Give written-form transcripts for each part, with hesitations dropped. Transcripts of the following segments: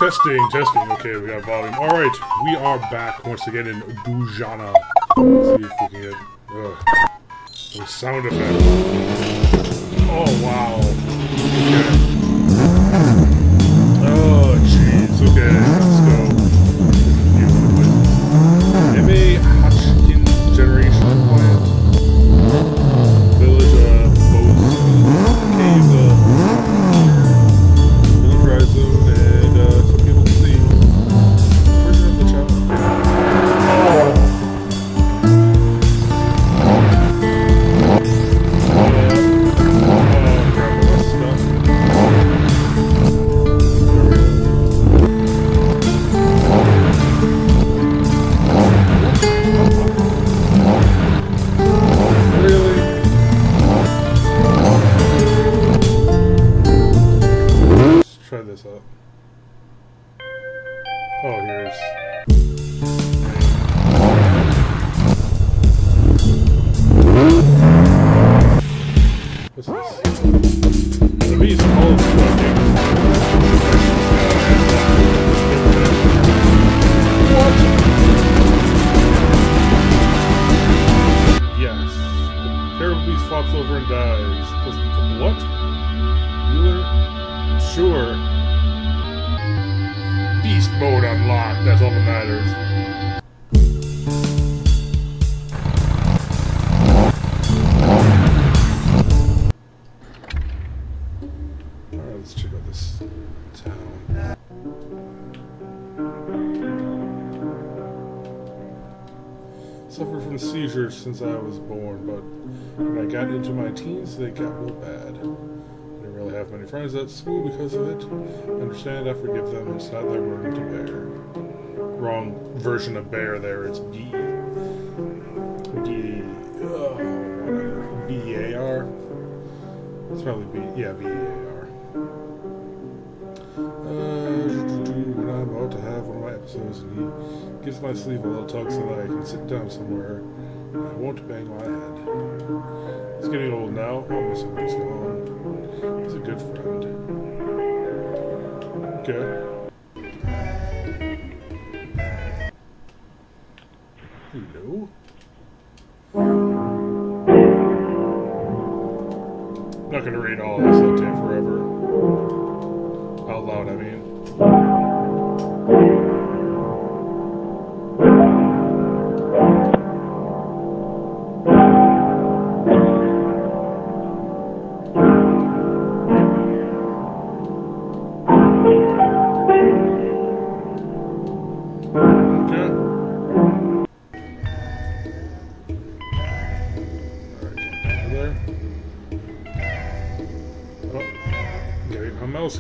Testing, testing. Okay, we got volume. Alright, we are back once again in Dujanah. Let's see if we can get those sound effects. Oh, wow. Okay. Oh, jeez. Okay, let's go. M.A. Hotchkiss Generation Plant. Village, boats, cave, militarized zone, and some people can see. Version of the channel. Grab all this stuff. Really? Let's try this out. Oh, here's... What's this? The beast calls What? Yes. The terrible beast flops over and dies. What? Bueller? Sure. Beast mode unlocked. That's all that matters. Alright, let's check out this town. Suffered from seizures since I was born, but when I got into my teens, they got real bad. I didn't really have many friends at school because of it. I understand, I forgive them, it's not their burden to bear. Wrong version of bear there, it's whatever. B-E-A-R? It's probably B-E-A-R. When I'm about to have one of my episodes and he gives my sleeve a little tug so that I can sit down somewhere and I won't bang my head. He's getting old now. I'll miss him when he's gone. He's a good friend. Okay. Hello? Not gonna read all this, it'll take forever. Out loud, I mean.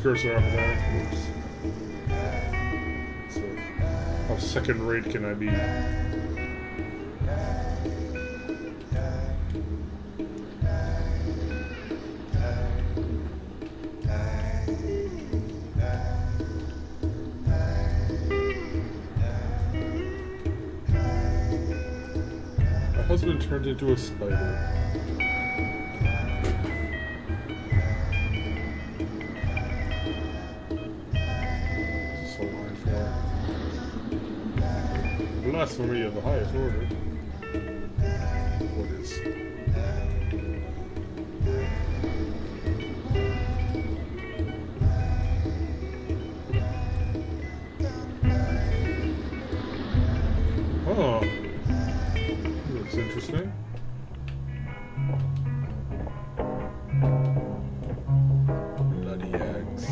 Cursor over there. Oops. So, how second rate can I be? My husband turned into a spider. Blasphemy of the highest order. What is? Oh, looks interesting. Bloody eggs.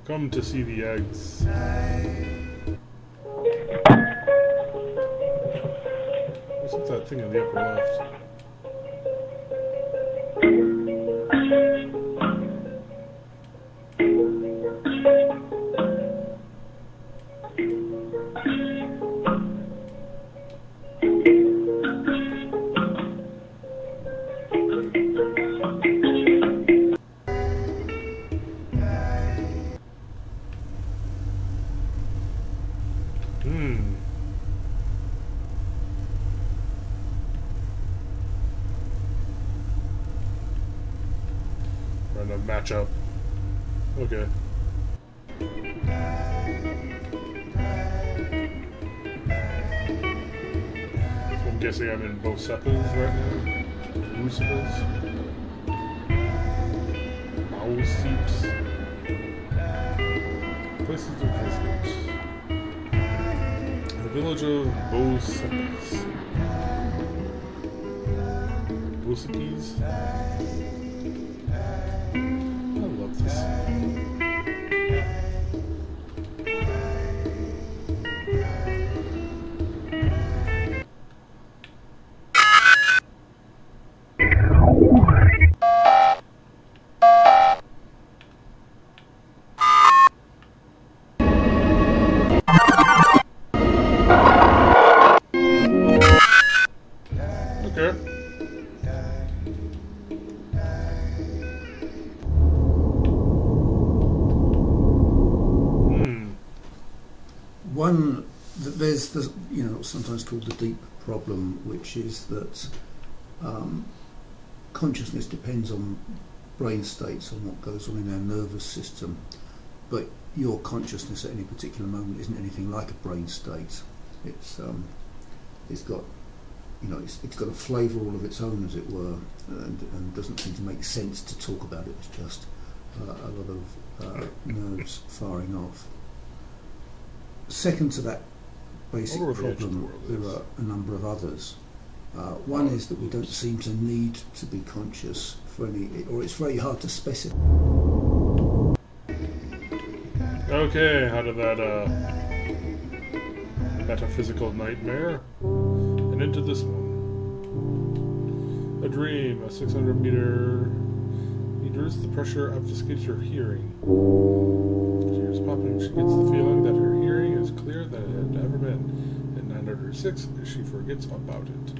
Come to see the eggs. What's that thing in the upper left? and a matchup. Okay. So I'm guessing I'm in both sepals right now. Crucibles. Owl seeps. Places to visit. The village of Bosepes. Bosepes? I love this. There's the, sometimes called the deep problem, which is that consciousness depends on brain states, on what goes on in our nervous system, but your consciousness at any particular moment isn't anything like a brain state. It's got it's got a flavour all of its own, as it were, and doesn't seem to make sense to talk about it. It's just a lot of nerves firing off. Second to that basic problem, there are a number of others. One is that we don't seem to need to be conscious for any, or it's very hard to specify. Okay, how did that metaphysical nightmare? And into this one. A dream, a 600 meters. The pressure obfuscates her hearing. She hears popping. She gets the feeling that her hearing is clearer than it had ever been. At 906, she forgets about it.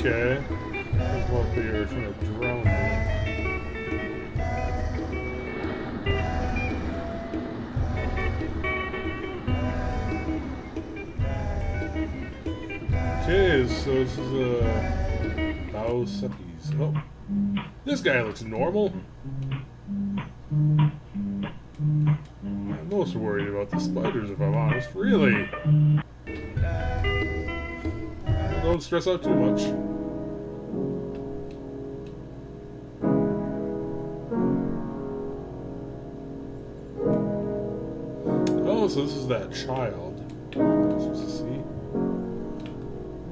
Okay. That's what you're trying to drown me. Okay, so this is Bosepes. Oh. This guy looks normal. I'm most worried about the spiders, if I'm honest. Really? Don't stress out too much. Oh, so this is that child. I'm supposed to see.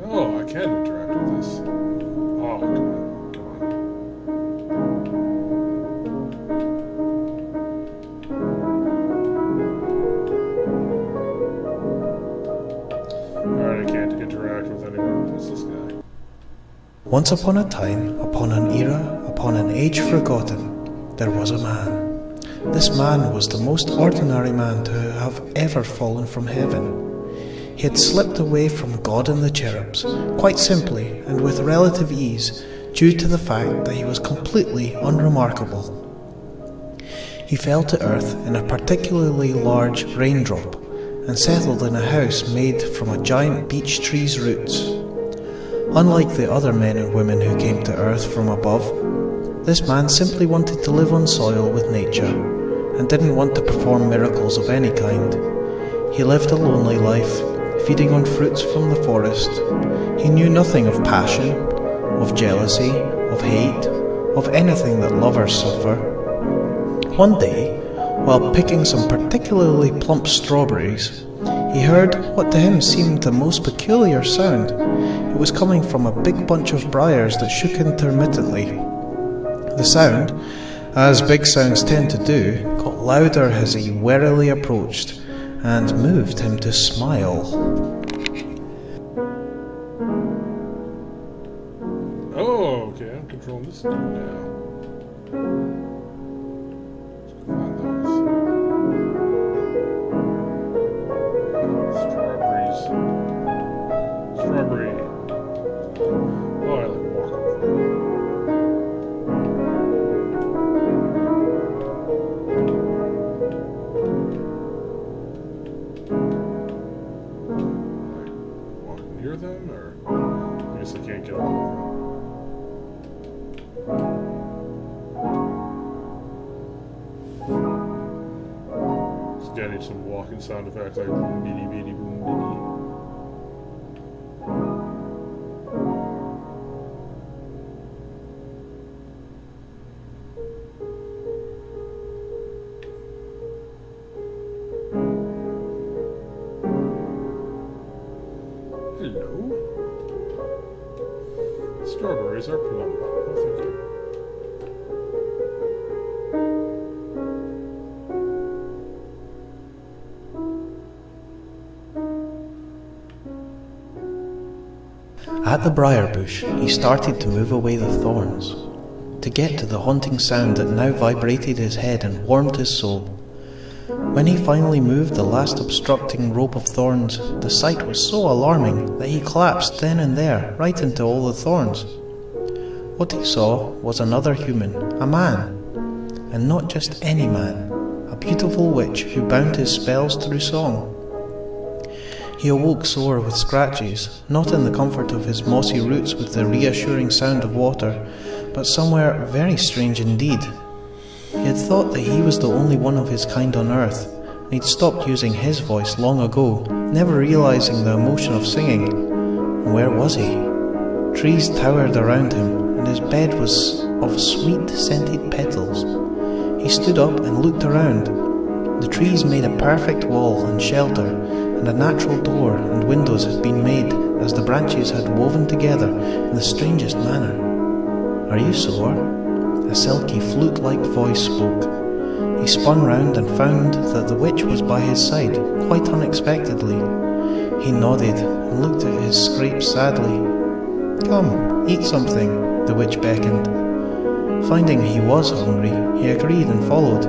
Oh, I can interact with this. Oh, come on. Come on. Alright, I can't interact with anyone. What's this guy? Once upon a time, upon an era, upon an age forgotten, there was a man. This man was the most ordinary man to have ever fallen from heaven. He had slipped away from God and the cherubs, quite simply and with relative ease, due to the fact that he was completely unremarkable. He fell to earth in a particularly large raindrop, and settled in a house made from a giant beech tree's roots. Unlike the other men and women who came to earth from above, this man simply wanted to live on soil with nature, and didn't want to perform miracles of any kind. He lived a lonely life, feeding on fruits from the forest. He knew nothing of passion, of jealousy, of hate, of anything that lovers suffer. One day, while picking some particularly plump strawberries, he heard what to him seemed the most peculiar sound. It was coming from a big bunch of briars that shook intermittently. The sound, as big sounds tend to do, got louder as he warily approached, and moved him to smile. Oh, okay, I'm controlling this dude now. getting some walking sound effects like boom bitty bitty boom bitty. Hello. Strawberries are plum. Oh, thank you. At the briar bush, he started to move away the thorns, to get to the haunting sound that now vibrated his head and warmed his soul. When he finally moved the last obstructing rope of thorns, the sight was so alarming that he collapsed then and there, right into all the thorns. What he saw was another human, a man, and not just any man, a beautiful witch who bound his spells through song. He awoke sore with scratches, not in the comfort of his mossy roots with the reassuring sound of water, but somewhere very strange indeed. He had thought that he was the only one of his kind on earth, and he'd stopped using his voice long ago, never realizing the emotion of singing. And where was he? Trees towered around him, and his bed was of sweet scented petals. He stood up and looked around. The trees made a perfect wall and shelter, and a natural door and windows had been made as the branches had woven together in the strangest manner. "Are you sore?" A silky flute-like voice spoke. He spun round and found that the witch was by his side, quite unexpectedly. He nodded and looked at his scrapes sadly. "Come, eat something," the witch beckoned. Finding he was hungry, he agreed and followed.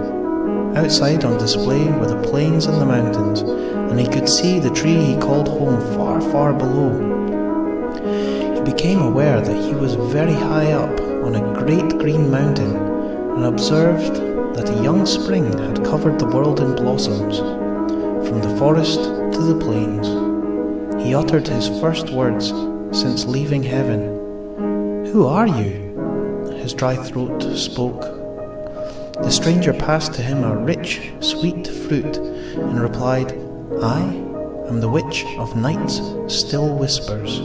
Outside on display were the plains and the mountains, and he could see the tree he called home far, far below. He became aware that he was very high up on a great green mountain, and observed that a young spring had covered the world in blossoms, from the forest to the plains. He uttered his first words since leaving heaven. "Who are you?" His dry throat spoke. The stranger passed to him a rich, sweet fruit, and replied, "I am the witch of night's still whispers."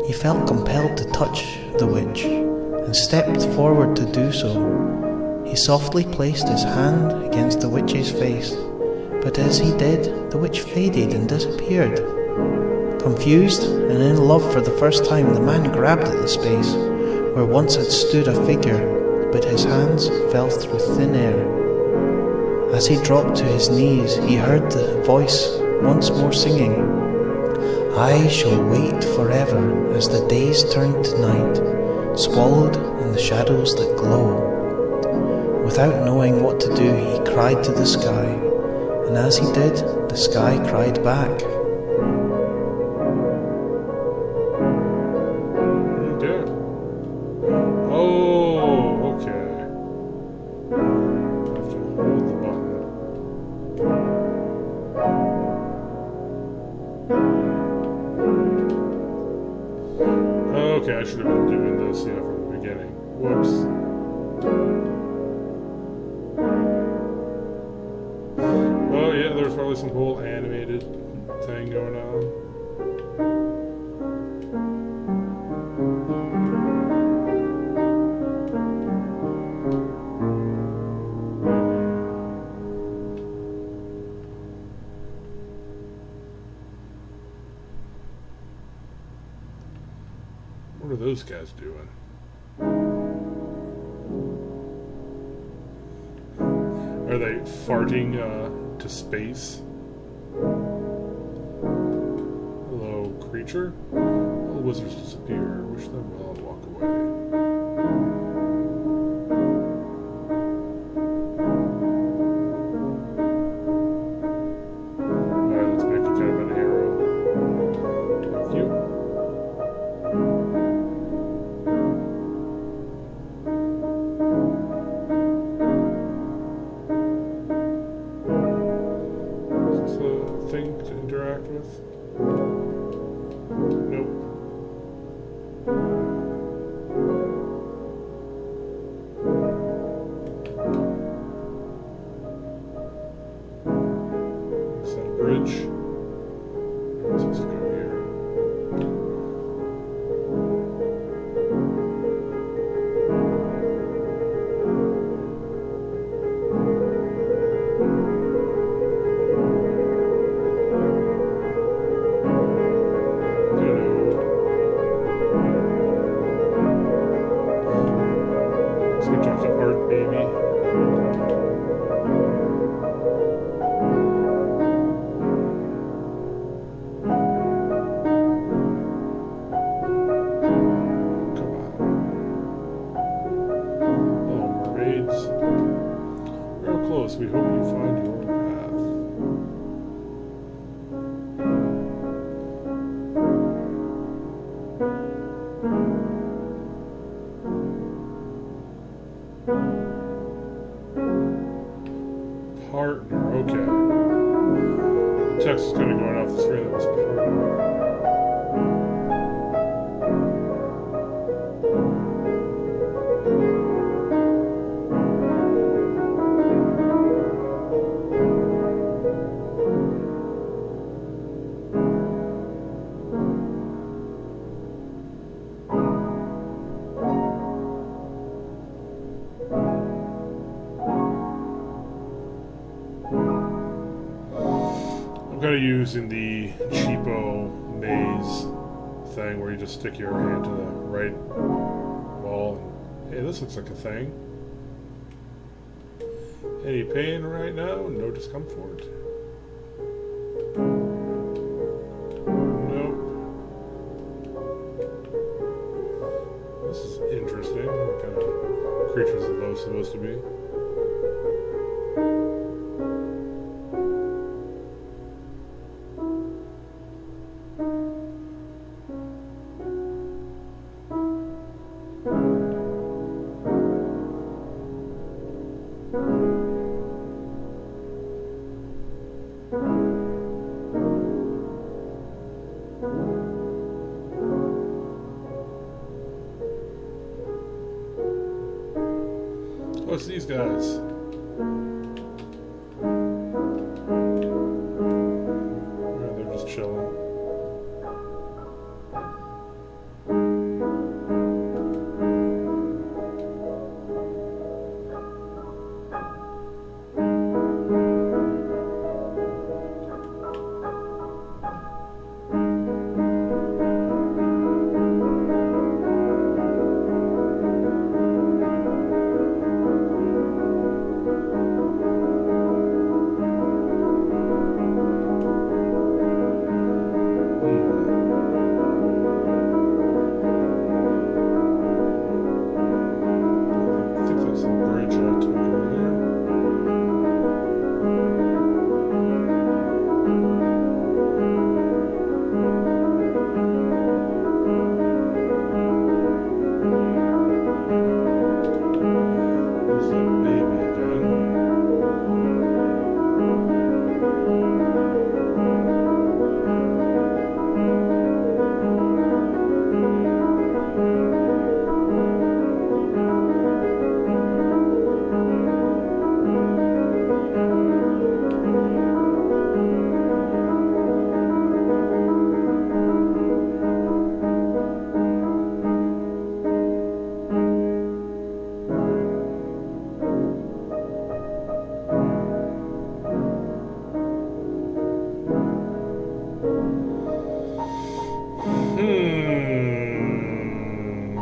He felt compelled to touch the witch, and stepped forward to do so. He softly placed his hand against the witch's face, but as he did, the witch faded and disappeared. Confused and in love for the first time, the man grabbed at the space where once had stood a figure, but his hands fell through thin air. As he dropped to his knees, he heard the voice once more singing, "I shall wait forever as the days turn to night, swallowed in the shadows that glow." Without knowing what to do, he cried to the sky, and as he did, the sky cried back. Okay, I should have been doing this, yeah, from the beginning. Whoops. Well, yeah, there's probably some whole animated thing going on. What are those guys doing? Are they farting to space? Hello, creature? All the wizards disappear. Wish them well and walk away. Alright, let's make a kind of an arrow. Thank you. Thing to interact with? Nope. us. We hope you find your path. Partner, okay. The text is going to go off the screen. That was partner. I'm kind of using the cheapo maze thing where you just stick your hand to the right wall. And, hey, this looks like a thing. Any pain right now? No discomfort. Nope. This is interesting. What kind of creatures are those supposed to be? What's these guys? Alright, they're just chilling.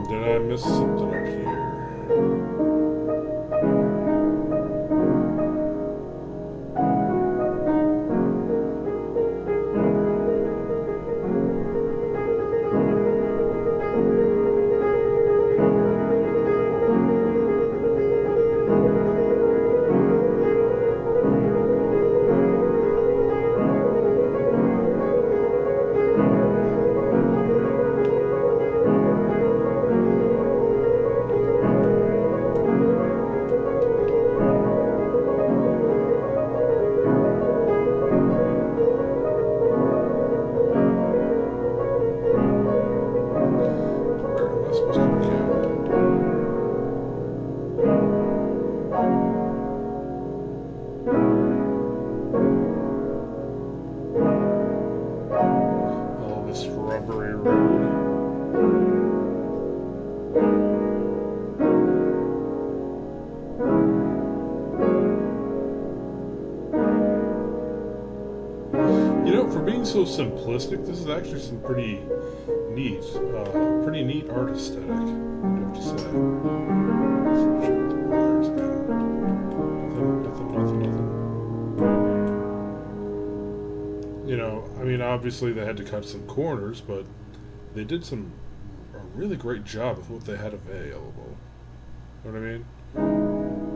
Did I miss something up here? For being so simplistic, this is actually some pretty neat art aesthetic, I have to say. Nothing. You know, I mean, obviously they had to cut some corners, but they did a really great job with what they had available. You know what I mean?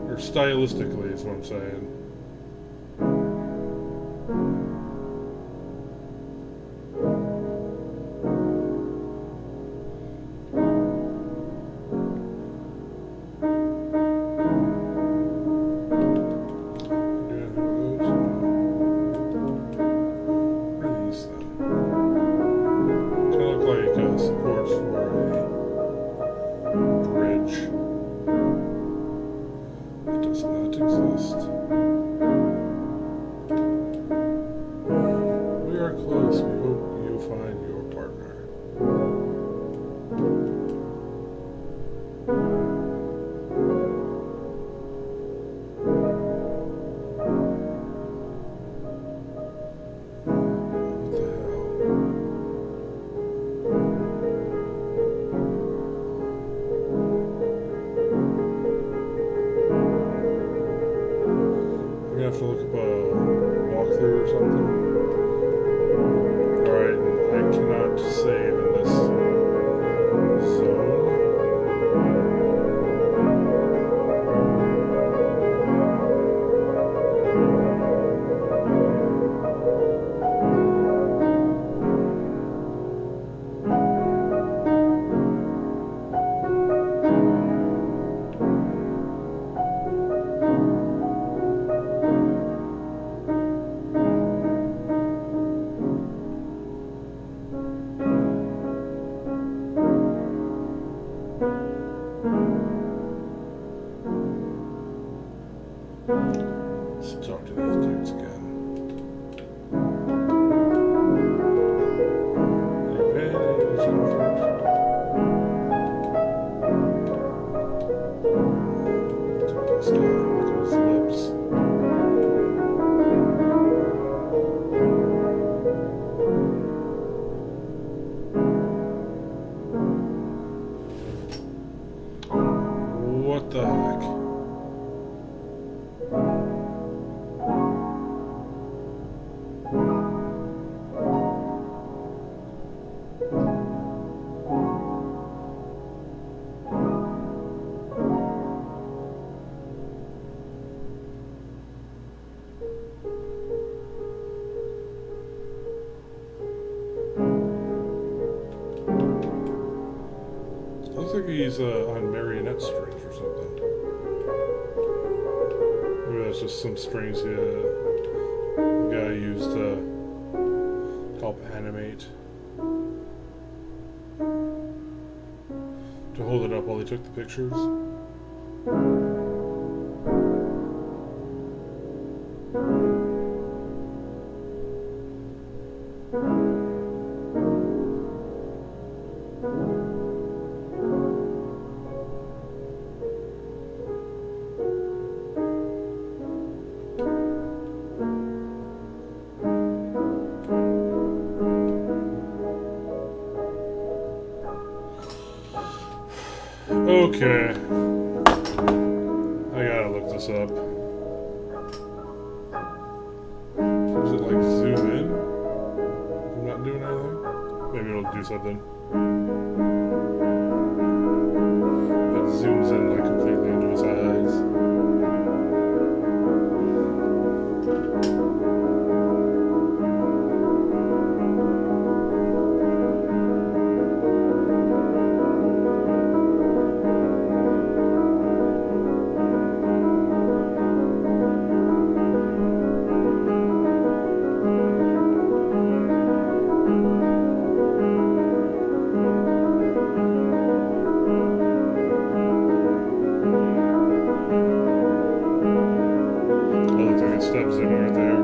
Or stylistically is what I'm saying. list. We are close. We hope you find your partner. What the hell? I'm gonna have to look up a walkthrough or something. Alright, I cannot save in this zone. Let's talk to these dudes again. Any pain, any discomfort? Look at this guy. Look at his lips. What the heck? Looks like he's on marionette strings or something. Maybe that's just some strings the guy used to help animate. To hold it up while he took the pictures. Okay. I gotta look this up. Does it like zoom in? I'm not doing anything? Maybe it'll do something. It zooms in like completely into his eyes. Steps in right there.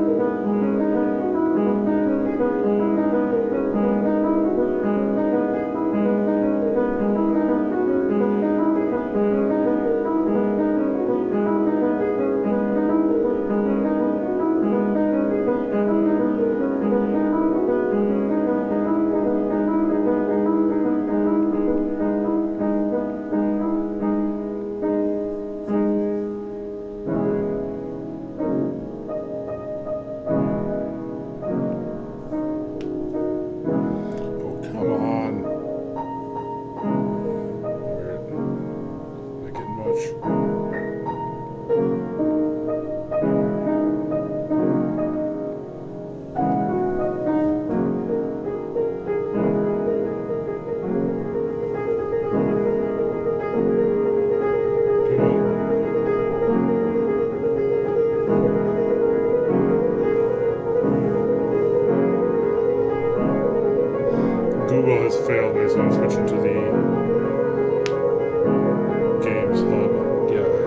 Google has failed me, so I'm switching to the Games Hub guide.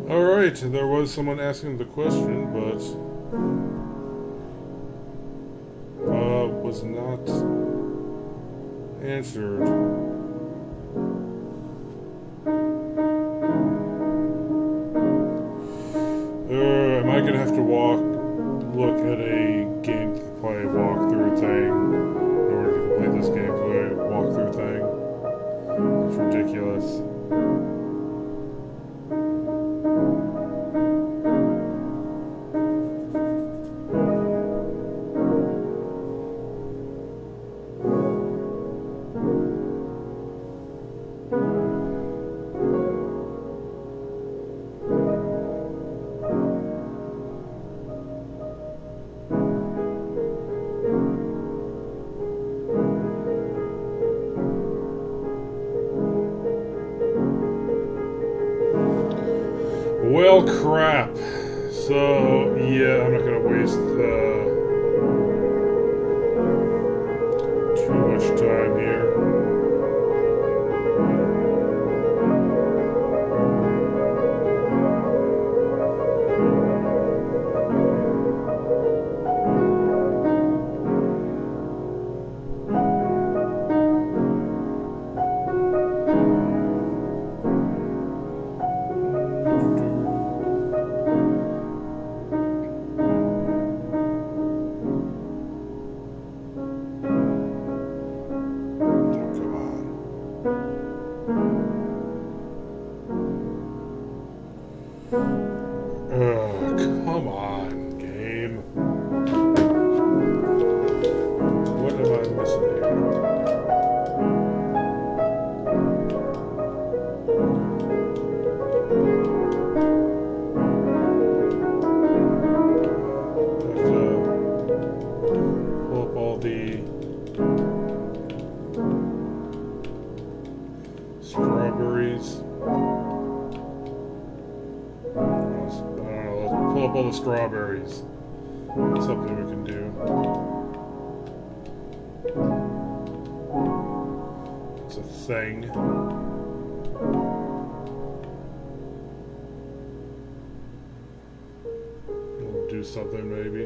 Alright, there was someone asking the question, but was not answered. Am I gonna have to look at a gameplay walkthrough thing in order to complete this gameplay walkthrough thing? It's ridiculous. Well, crap. So, yeah, I'm not gonna waste too much time here. Come on, game. What am I missing here? I have to pull up all the strawberries. Pull up all the strawberries. That's something we can do. It's a thing. We'll do something maybe.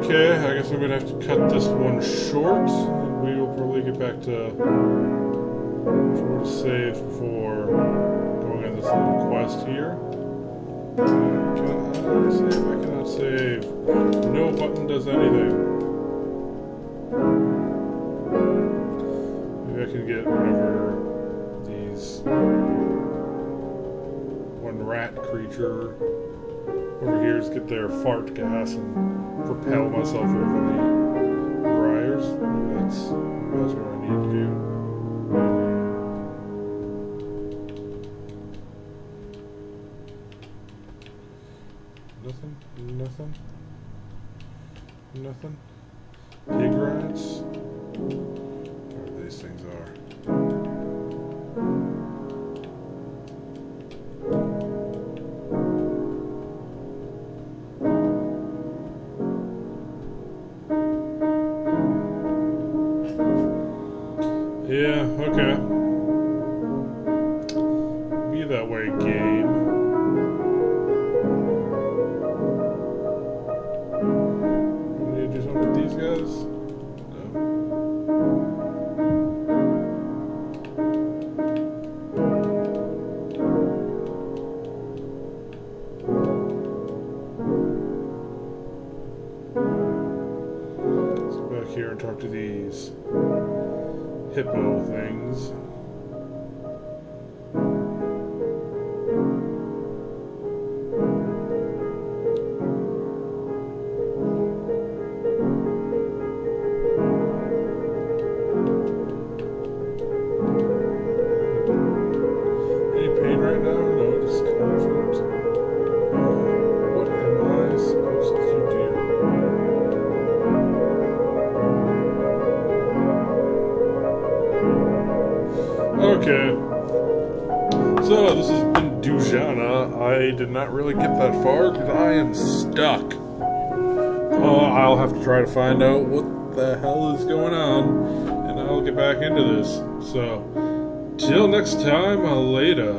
Okay, I guess I'm gonna have to cut this one short, and we will probably get back to save before going on this little quest here. Can I save? I cannot save. No button does anything. Maybe I can get whatever these one rat creature over here is get their fart gas and propel myself over the briars. That's what I need to do. Nothing? Nothing? Nothing? Pig rats? Whatever these things are. Yeah, okay. Be that way, game. Want me to do something with these guys? No. Let's go back here and talk to these hippo things. Any pain right now? No discomfort. What am I supposed to do? Okay. So, this has been Dujanah. I did not really get that far because I am stuck. I'll have to try to find out what the hell is going on, and I'll get back into this. So, till next time, later.